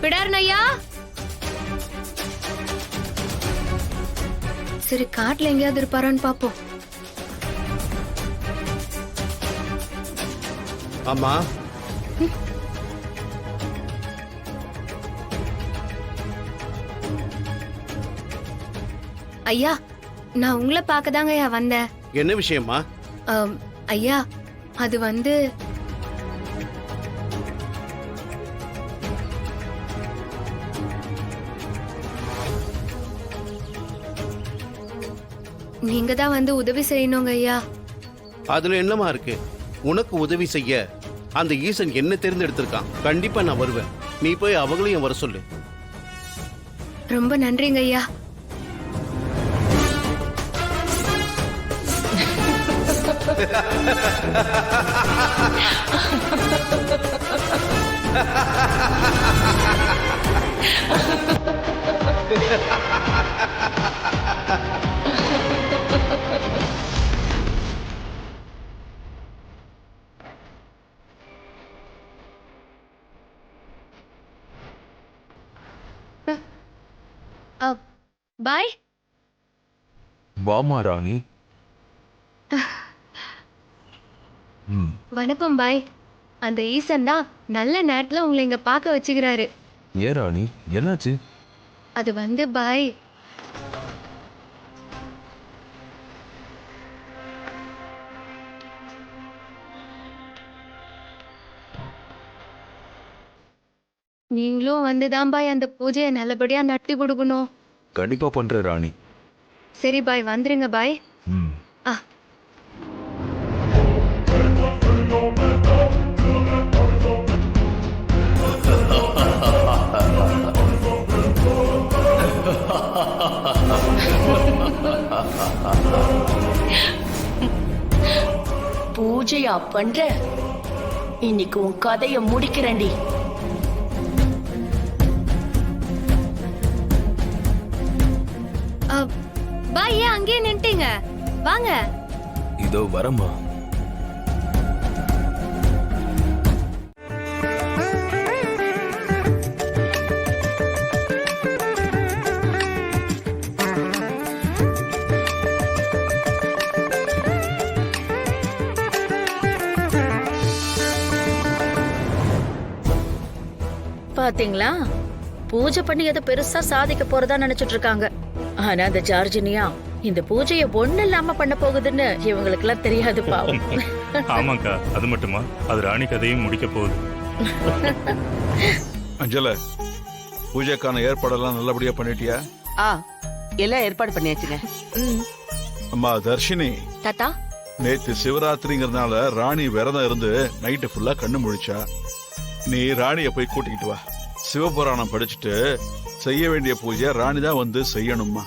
பிடாரன் ஐயா. சரி, காட்டுல எங்கேயாவது இருப்பாரான்னு பாப்போம். ஆமா, ஐயா, நான் உங்களை பார்க்கதாங்க ஐயா வந்தேன். என்ன விஷயமா? ஐயா, அது வந்து நீங்க தான் வந்து உதவி செய்யணுங்க ஐயா. அதுல என்னமா இருக்கு? உனக்கு உதவி செய்ய அந்த ஈசன் என்ன தேர்ந்தெடுத்திருக்கான். கண்டிப்பா நான் வருவேன். நீ போய் அவங்களையும் வர சொல்லு. ரொம்ப நன்றிங்க ஐயா. பாய். வாமா ராணி. வணக்கம் பாய். அந்த ஈசன் தான் நல்ல நேரத்துல உங்களை இங்க பார்க்க வச்சுக்கிறாரு. ஏ ராணி, என்னாச்சு? அது வந்து பாய், நீங்களும் வந்துதான் பாய் அந்த பூஜையை நல்லபடியா நடத்தி கொடுக்கணும். கண்டிப்பா பண்ற ராணி. சரி பாய், வந்துருங்க பாய். ஆ, பூஜையா பண்ற? இன்னைக்கு உன் கதைய முடிக்கிறேன்டி. பாய், ஏன் அங்கேயே நின்ட்டீங்க? வாங்க. இதோ வரமா. பாத்தீங்களா, பூஜை பண்ணி எதை பெருசா சாதிக்க போறதா நினைச்சிட்டு இருக்காங்க. ஆனா அந்த ஜார்ஜினியா இந்த பூஜைய ஒண்ணு இல்லாம பண்ண போகுதுன்னு இவங்களுக்கு எல்லாம் தெரியாது பாவம். ஆமாக்கா, அது மட்டுமா, அது ராணி கதையும் முடிக்க போகுது. அஞ்சல, பூஜைக்கான ஏற்பாடெல்லாம் நல்லபடியா பண்ணிட்டியா? எல்லாம் ஏற்பாடு பண்ணியாச்சுங்க. அம்மா தர்ஷினி, தாத்தா, நேத்து சிவராத்திரிங்கிறதுனால ராணி விரதம் இருந்து நைட்டு ஃபுல்லா கண்ணு முழிச்சா. நீ ராணிய போய் கூட்டிக்கிட்டு வா. சிவபுராணம் படிச்சுட்டு செய்ய வேண்டிய பூஜை ராணி தான் வந்து செய்யணும்மா.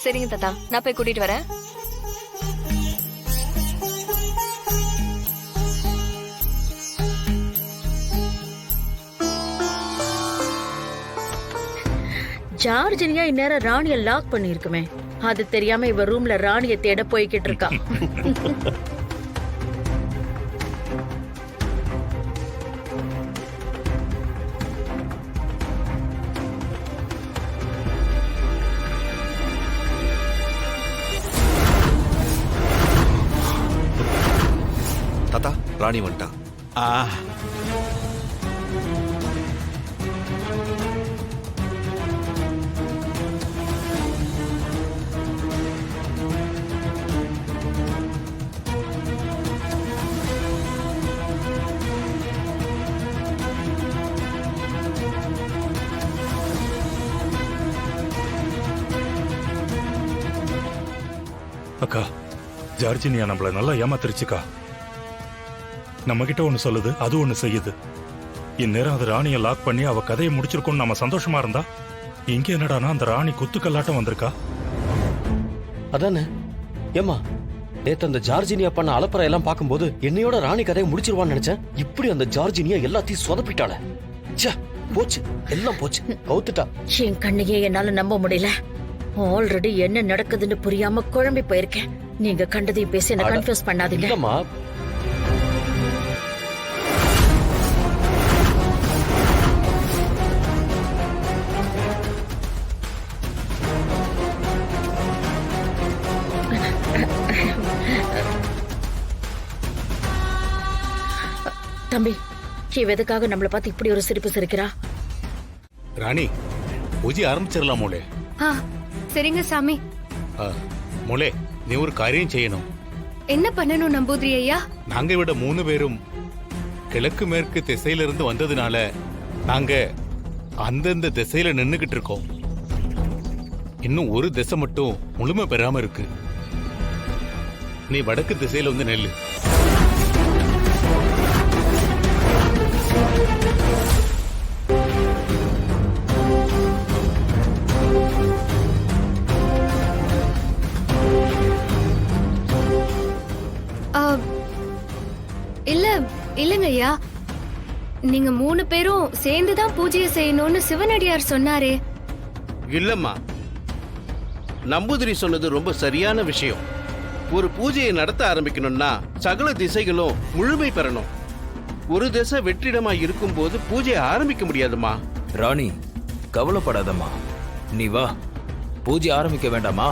சரிங்க தாத்தா, நான் போய் கூட்டிட்டு வரேன். ஜார்ஜினியா இந்நேரம் ராணிய லாக் பண்ணி இருக்குமே, அது தெரியாம இவ ரூம்ல ராணிய தேட போய்கிட்டு இருக்கா. தாத்தா, ராணி வந்துட்டா. அக்கா, ஜார்ஜினியா நம்மள நல்லா ஏமாத்திருச்சுக்கா. நம்ம கிட்ட ஒண்ணு சொல்லுது, அது ஒண்ணு செய்யுது. இந்நேரம் அது ராணியை லாக் பண்ணி அவ கதையை முடிச்சிருக்கோம் நம்ம சந்தோஷமா இருந்தா, இங்க என்னடானா அந்த ராணி குத்துக்கல்லாட்டம் வந்திருக்கா. அதானே ஏமா, நேத்து அந்த ஜார்ஜினியா பண்ண அலப்பறை எல்லாம் பார்க்கும்போது என்னையோட ராணி கதையை முடிச்சிருவான்னு நினைச்சேன். இப்படி அந்த ஜார்ஜினியா எல்லாத்தையும் சொதப்பிட்டாள. போச்சு, எல்லாம் போச்சு, கவுத்துட்டா. என் கண்ணையே என்னால நம்ப முடியல. ஆல்ரெடி என்ன நடக்குதுன்னு புரியாம குழம்பி போயிருக்கேன். நீங்க கண்டதையும் பேசி என்ன கன்ஃபியூஸ் பண்ணாதீங்க. தம்பி, இவ எதுக்காக நம்மள பார்த்து இப்படி ஒரு சிரிப்பு சிரிக்கிறா? ராணி, பூஜை ஆரம்பிச்சிடலாம் மோளே. ஆ சரிங்க சாமி. மோளே, நீ ஒரு காரியம் செய்யணும். என்ன பண்ணணும் நம்பூதிரி ஐயா? நாங்க விட 3 பேரும் கிழக்கு மேற்கு திசையிலிருந்து வந்ததுனால நாங்க அந்தந்த திசையில நின்னுகிட்டு இருக்கோம். இன்னும் ஒரு திசை மட்டும் முழுமை பெறாம இருக்கு. நீ வடக்கு திசையில வந்து நெல்லு. இல்லங்க ஐயா, நீங்க 3 பேரும் சேர்ந்துதான் பூஜையை செய்யணும்னு சிவனடியார் சொன்னாரே. இல்லம்மா, நம்பூதிரி சொன்னது ரொம்ப சரியான விஷயம். ஒரு பூஜையை நடத்த ஆரம்பிக்கணும்னா சகல திசைகளும் முழுமை பெறணும். ஒரு திசை வெற்றிடமா இருக்கும் போது பூஜையை ஆரம்பிக்க முடியாதுமா. ராணி, கவலைப்படாதம்மா. நீ வா, பூஜை ஆரம்பிக்க வேண்டாமா?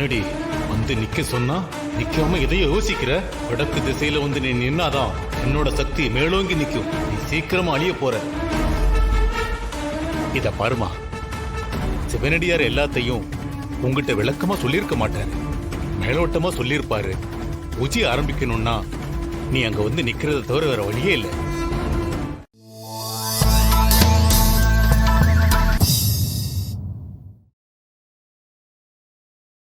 என்னடி வந்து நிக்க சொன்னா நிக்காம எதையோ யோசிக்கிற? வடக்கு திசையில வந்து நீ நின்னாதான் என்னோட சக்தி மேலோங்கி நிக்கும். நீ சீக்கிரமா அழிய போற. இத பாருமா, சிவனடியார் எல்லாத்தையும் உங்ககிட்ட விளக்கமா சொல்லியிருக்க மாட்டாரு, மேலோட்டமா சொல்லியிருப்பாரு. பூஜை ஆரம்பிக்கணும்னா நீ அங்க வந்து நிக்கிறத தவிர வேற வழியே இல்லை.